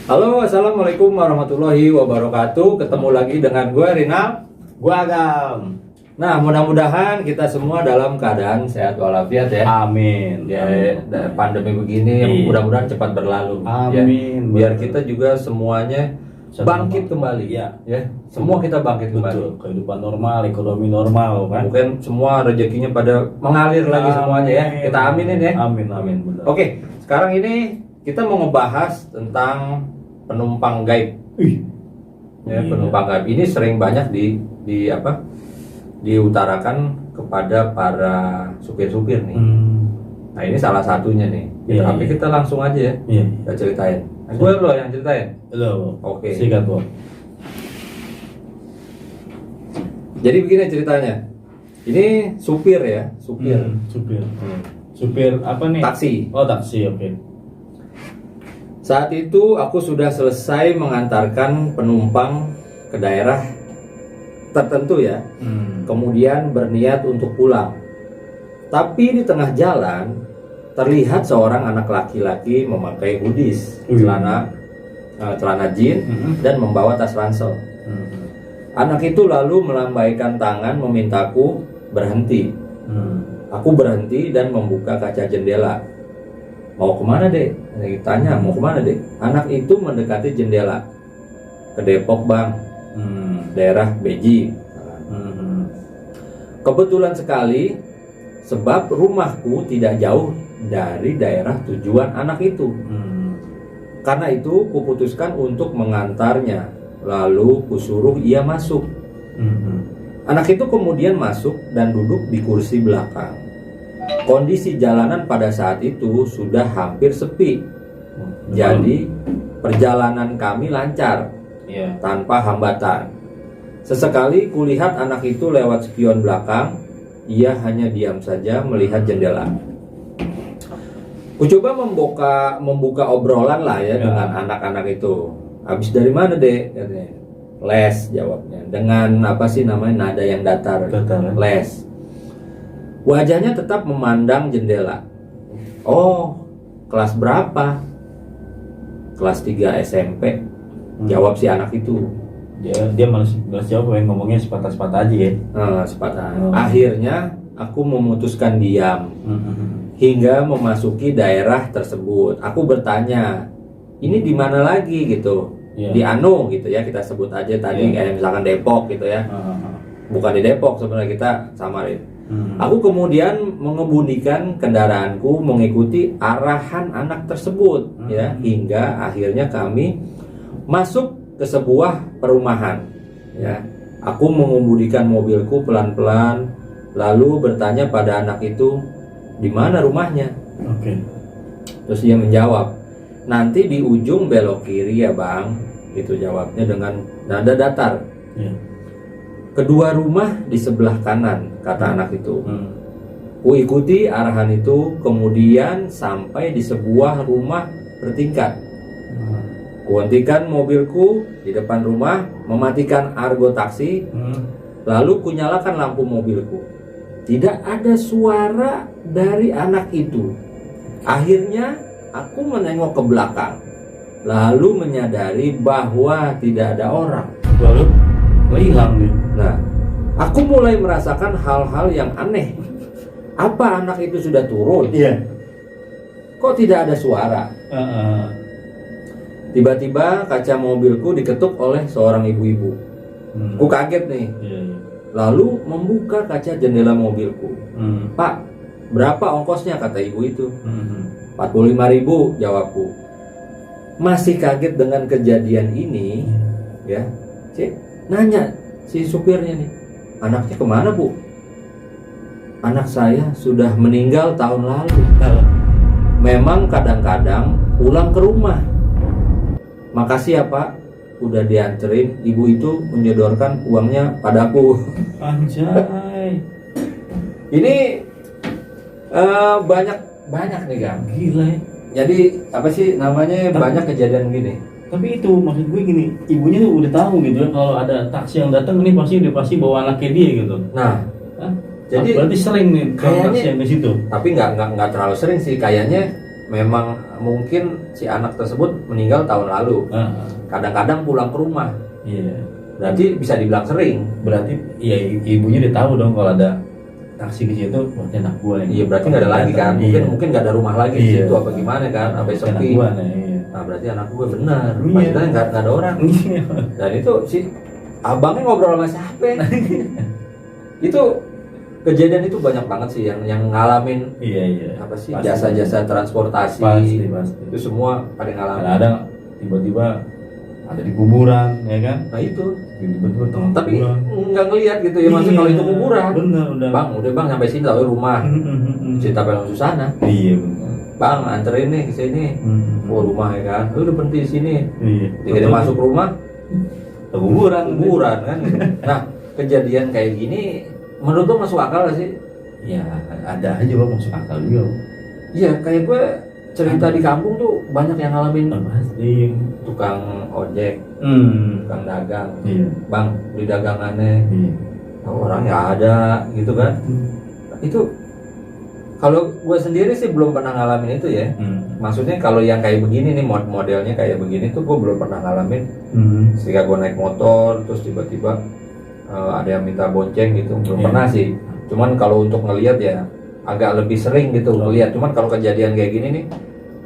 Halo, assalamualaikum warahmatullahi wabarakatuh. Ketemu lagi dengan gue Rina, Gua Agam. Nah, mudah-mudahan kita semua dalam keadaan sehat walafiat ya. Amin. Ya, pandemi begini Iya. mudah-mudahan cepat berlalu. Amin. Ya. Biar kita juga semuanya bangkit kembali. Iya. Ya, semua kita bangkit kembali. Betul. Kehidupan normal, ekonomi normal kan. Mungkin semua rezekinya pada mengalir lagi semuanya ya. Kita aminin ya. Amin, amin. Benar. Oke, sekarang ini kita mau ngebahas tentang penumpang gaib. Ya, Iya. penumpang gaib ini sering banyak diutarakan kepada para supir-supir nih. Nah, ini salah satunya nih. Iya, Tapi iya. kita langsung aja ya. Iya. Kita ceritain. Nah, gue lo yang ceritain. Halo. Oke. Sikat, Bro. Jadi begini ceritanya. Ini supir ya, supir. Supir. Hmm. Supir apa nih? Taksi. Oh, taksi, oke. Saat itu aku sudah selesai mengantarkan penumpang ke daerah tertentu ya. Kemudian berniat untuk pulang. Tapi di tengah jalan terlihat seorang anak laki-laki memakai hoodies, celana jeans dan membawa tas ransel. Anak itu lalu melambaikan tangan memintaku berhenti. Aku berhenti dan membuka kaca jendela. Mau kemana dek? Tanya mau kemana dek? Anak itu mendekati jendela. Ke Depok bang, daerah Beji. Kebetulan sekali, sebab rumahku tidak jauh dari daerah tujuan anak itu. Karena itu kuputuskan untuk mengantarnya. Lalu kusuruh ia masuk. Anak itu kemudian masuk dan duduk di kursi belakang. Kondisi jalanan pada saat itu sudah hampir sepi. Jadi perjalanan kami lancar, Iya. tanpa hambatan. Sesekali kulihat anak itu lewat spion belakang. Ia hanya diam saja melihat jendela. Kucoba membuka obrolan lah ya dengan anak-anak itu. Habis dari mana dek? Katanya. Les jawabnya. Dengan apa sih namanya, nada yang datar. Les. Wajahnya tetap memandang jendela. Oh, kelas berapa? Kelas 3 SMP. Jawab si anak itu. Dia malas jawab, yang ngomongnya sepatah-sepatah aja ya. Sepatah. Akhirnya aku memutuskan diam hingga memasuki daerah tersebut. Aku bertanya, ini di mana lagi gitu? Iya. Di Anu gitu ya, kita sebut aja tadi kayak misalkan Depok gitu ya. Bukan di Depok sebenarnya, kita samarin. Aku kemudian mengemudikan kendaraanku mengikuti arahan anak tersebut ya, hingga akhirnya kami masuk ke sebuah perumahan ya. Aku mengemudikan mobilku pelan-pelan lalu bertanya pada anak itu, di mana rumahnya? Oke. Terus dia menjawab, nanti di ujung belok kiri ya bang. Itu jawabnya dengan nada datar. Iya. Kedua rumah di sebelah kanan, kata anak itu. Kuikuti arahan itu, kemudian sampai di sebuah rumah bertingkat. Kuhentikan mobilku di depan rumah, mematikan argo taksi, lalu kunyalakan lampu mobilku. Tidak ada suara dari anak itu. Akhirnya aku menengok ke belakang, lalu menyadari bahwa tidak ada orang. Lalu hilang nih. Nah, aku mulai merasakan hal-hal yang aneh. Apa anak itu sudah turun? Iya. Kok tidak ada suara? Tiba-tiba kaca mobilku diketuk oleh seorang ibu-ibu. Aku kaget nih. Iya. Lalu membuka kaca jendela mobilku. Pak, berapa ongkosnya? Kata ibu itu. 45.000, jawabku. Masih kaget dengan kejadian ini, ya. Nanya si supirnya nih, anaknya kemana bu? Anak saya sudah meninggal tahun lalu. Memang kadang-kadang pulang ke rumah. Makasih ya pak, udah dianterin. Ibu itu menyodorkan uangnya padaku. Anjay. Ini banyak nih Gang. Gila ya. Jadi apa sih namanya, banyak kejadian gini. Tapi itu maksud gue gini, ibunya tuh udah tahu gitu ya kalau ada taksi yang datang nih pasti bawa anaknya dia gitu. Nah, jadi berarti sering nih kalau kayaknya- taksi yang di situ. tapi nggak terlalu sering sih, kayaknya memang mungkin si anak tersebut meninggal tahun lalu. Kadang-kadang pulang ke rumah. Iya. Berarti bisa dibilang sering. Berarti ya ibunya dia tahu dong kalau ada taksi ke situ, berarti anak gua yang. Iya, berarti nggak ada lagi kan? Mungkin nggak ada rumah lagi di situ apa gimana kan? Apa sepi? Nah, berarti anak gue benar. Maksudnya nggak ada orang. Dan itu si abangnya ngobrol sama siapa? Itu kejadian itu banyak banget sih yang ngalamin. Iya. Apa sih jasa-jasa transportasi? Pasti. Itu semua pada ngalamin. Ada tiba-tiba ada di kuburan, ya kan? Nah itu. Tiba-tiba tengah Tapi kuburan. nggak ngelihat gitu ya, maksudnya kalau itu kuburan. Bener, udah. Bang sampai sini tahu rumah. Cerita film Susana. Iya bener. Bang anterin nih ke sini. Rumah ya kan. Lu udah berhenti di sini. Iya. Kita masuk rumah. Kuburan kan. Nah kejadian kayak gini, menurut lo masuk akal gak sih? Ya ada aja bang, masuk akal juga. Iya kayak gue cerita di kampung tuh banyak yang ngalamin. Pasti. Tukang ojek, tukang dagang. Iya. Bang di dagangannya. Iya. Orang ya ada gitu kan. Itu kalau gue sendiri sih belum pernah ngalamin itu ya. Maksudnya kalau yang kayak begini nih, modelnya kayak begini tuh gue belum pernah ngalamin. Ketika gue naik motor terus tiba-tiba ada yang minta bonceng gitu, belum pernah sih. Cuman kalau untuk ngelihat ya agak lebih sering gitu ngelihat. Cuman kalau kejadian kayak gini nih,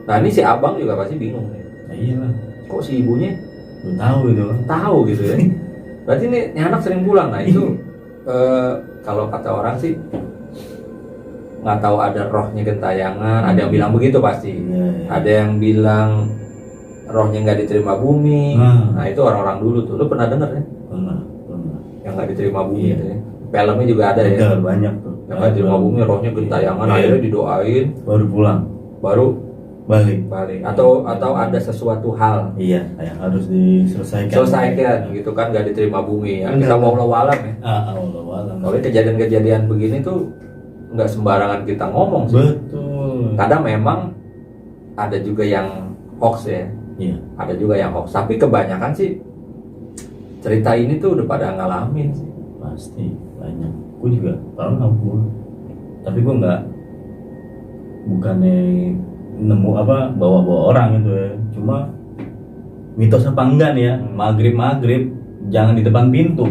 nah ini si abang juga pasti bingung nih. Nah, iyalah. Kok si ibunya tahu gitu ya. Berarti ini anak sering pulang. Nah itu kalau kata orang sih nggak tahu ada rohnya gentayangan. Ada yang bilang begitu pasti. Ada yang bilang rohnya nggak diterima bumi. Nah itu orang-orang dulu tuh. Lu pernah denger ya? Pernah. Yang nggak diterima bumi itu ya. Filmnya juga ada ya. Banyak tuh. Yang nggak diterima bumi rohnya gentayangan. Akhirnya didoain. Baru pulang. Baru balik. Atau ada sesuatu hal. Iya, yang harus diselesaikan. Gitu kan, nggak diterima bumi. Ya. Kita mau alam ya. Wallahualam. Kalau kejadian-kejadian begini tuh nggak sembarangan kita ngomong sih. Betul. Kadang memang ada juga yang hoax ya. Iya. Ada juga yang hoax. Tapi kebanyakan sih cerita ini tuh udah pada ngalamin sih. Pasti banyak. Gue juga pernah tapi gue bukannya nemu bawa orang gitu ya. Cuma mitos apa enggak nih ya, maghrib jangan di depan pintu.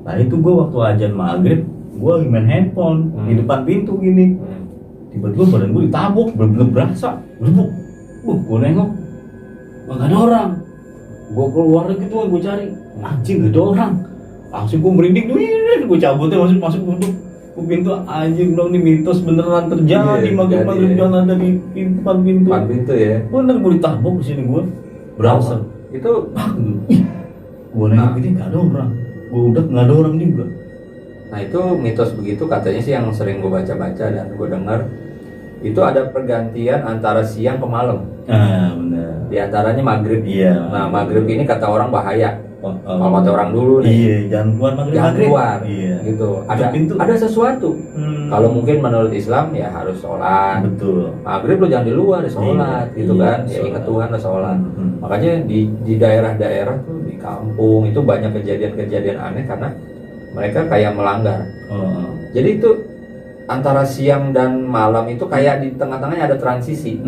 Nah itu gue waktu ajan maghrib gue lagi main handphone di depan pintu gini. Tiba-tiba badan gue ditabuk, bener-bener berasa lebuk. Gue nengok gak ada orang. Gue keluar gitu kan, gue cari anjing gak ada orang. Langsung gue merinding, gue cabutnya masuk pintu. Anjing dong, ini mitos beneran terjadi. Maghrib jangan ada di depan pintu. Depan pintu ya. Bener gue ditabuk kesini gue. Berasa itu gue nengok ini gak ada orang. Gue udah gak ada orang juga. Nah itu mitos begitu katanya sih yang sering gue baca-baca dan gue dengar. Itu ada pergantian antara siang ke malam. Benar. Di antaranya maghrib. Iya. Nah maghrib ini kata orang bahaya. Kalau kata orang dulu nih. Iya, jangan keluar maghrib. Jangan keluar. Iya. Gitu. Ada sesuatu. Kalau mungkin menurut Islam ya harus sholat. Betul. Maghrib lo jangan di luar, sholat gitu kan. Ya ingat Tuhan lo sholat. Makanya di daerah-daerah tuh di kampung itu banyak kejadian-kejadian aneh karena mereka kayak melanggar. Jadi itu antara siang dan malam itu kayak di tengah-tengahnya ada transisi.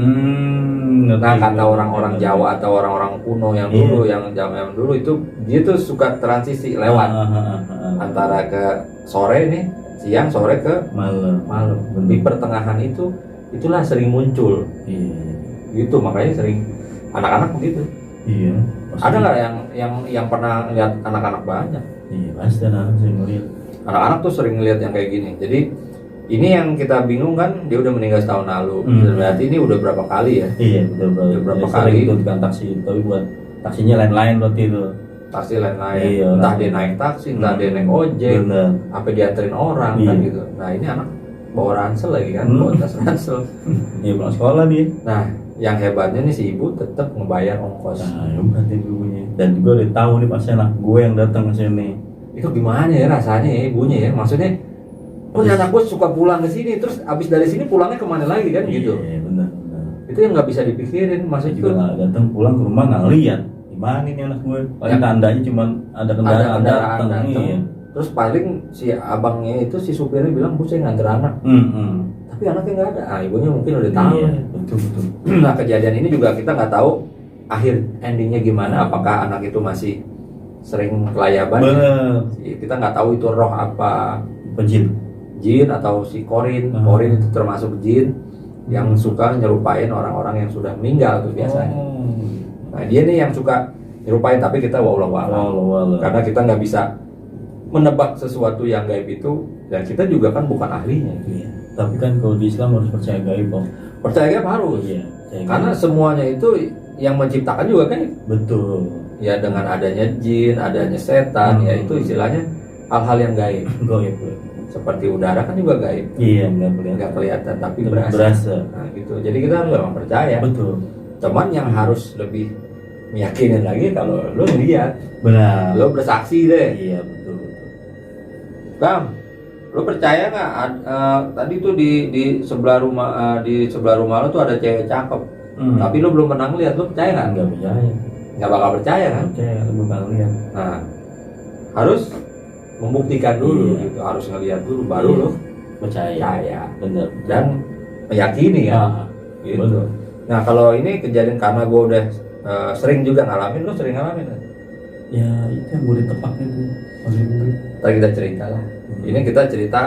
Nah kata orang-orang Jawa atau orang-orang kuno yang dulu, yang zaman dulu itu dia tuh suka transisi lewat antara ke sore nih, siang sore ke malam. Di pertengahan itulah sering muncul. Gitu makanya sering anak-anak begitu. Iya. Ada nggak yang pernah lihat anak-anak banyak? Iya pasti anak-anak sering ngeliat. Anak-anak tuh sering ngeliat yang kayak gini. Jadi ini yang kita bingung kan, dia udah meninggal setahun lalu. Berarti ini udah berapa kali ya? Iya, udah berapa kali itu kan taksi, tapi buat taksinya lain-lain berarti itu. Taksi lain-lain. Iya, entah dia naik taksi, entah dia naik ojek, apa dianterin orang kan gitu. Nah ini anak bawa ransel lagi kan, bawa tas ransel. Iya pulang sekolah dia. Nah yang hebatnya nih si ibu tetap ngebayar ongkos. Nah berarti ibunya. Dan juga udah tahu nih pasti anak gue yang datang ke sini. Itu gimana ya rasanya ya ibunya ya? Maksudnya anak gue suka pulang ke sini, terus abis dari sini pulangnya kemana lagi kan gitu? Iya benar. Itu yang nggak bisa dipikirin, maksudnya juga nggak datang pulang ke rumah nggak lihat gimana ini anak gue. Paling tandanya cuma ada kendaraan datang. Terus paling si abangnya itu si supirnya bilang bu saya nganter anak. Tapi tapi anaknya nggak ada. Nah, ibunya mungkin udah tahu. Iya, betul. Nah, kejadian ini juga kita nggak tahu akhir endingnya gimana. Apakah anak itu masih sering kelayaban? Bener. Kita nggak tahu itu roh apa, Penjin. jin atau si korin. Korin itu termasuk jin yang suka nyerupain orang-orang yang sudah meninggal tuh biasanya. Nah, dia nih yang suka nyerupain, tapi kita wallahu a'lam. Karena kita nggak bisa menebak sesuatu yang gaib itu, dan kita juga kan bukan ahlinya. Iya. Tapi kan kalau di Islam harus percaya gaib, Om. Percaya gaib harus. Iya. Karena semuanya itu yang menciptakan juga kan. Betul. Ya dengan adanya jin, adanya setan, ya itu istilahnya hal-hal yang gaib. Gaib. Seperti udara kan juga gaib. Iya, Nggak kelihatan tapi berasa. Berasa. Nah gitu. Jadi kita harus memang percaya. Betul. Cuman yang harus lebih meyakinin lagi kalau lo ngeliat, Benar. lo bersaksi deh. Iya, betul. Bang, lo percaya nggak? Tadi tuh di sebelah rumah lo tuh ada cewek cakep. Tapi lo belum pernah ngeliat, lo percaya nggak? Nggak percaya. Nggak bakal percaya kan? Percaya, lu bakal lihat. Nah, harus membuktikan dulu Iya. gitu, harus ngeliat dulu baru lo percaya. Bener. dan meyakini kan. Gitu. Bener. Nah kalau ini kejadian karena gue udah sering juga ngalamin, lo sering ngalamin kan? Ya itu yang gue ditepak itu. Ntar kita cerita lah. Ini kita cerita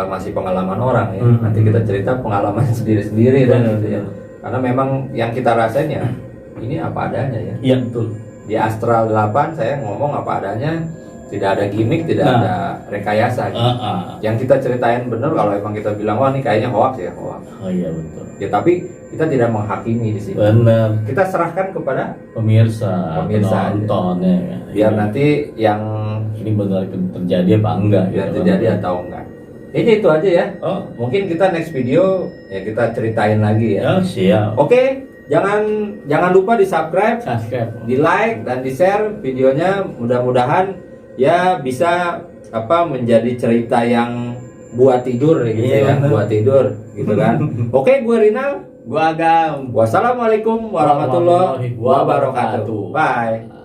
masih pengalaman orang ya. Nanti kita cerita pengalaman sendiri-sendiri dan gitu ya. Karena memang yang kita rasain ya ini apa adanya ya. Iya betul. Di Astral 8 saya ngomong apa adanya, tidak ada gimmick, tidak ada rekayasa gitu. Yang kita ceritain bener, kalau emang kita bilang wah ini kayaknya hoax ya hoax. Oh iya betul. Ya tapi kita tidak menghakimi di sini. Benar. Kita serahkan kepada Pemirsa penonton ya. biar nanti yang ini benar terjadi apa enggak? biar gitu. terjadi atau enggak. Ini itu aja ya. Oh, Mungkin kita next video ya kita ceritain lagi ya. ya siap. Oke, jangan lupa di subscribe, di like dan di share videonya. Mudah-mudahan ya bisa menjadi cerita yang buat tidur gitu ya, bener. buat tidur gitu kan. Oke, gue Rinal. Gua Agam. Wassalamualaikum warahmatullahi wabarakatuh. Bye.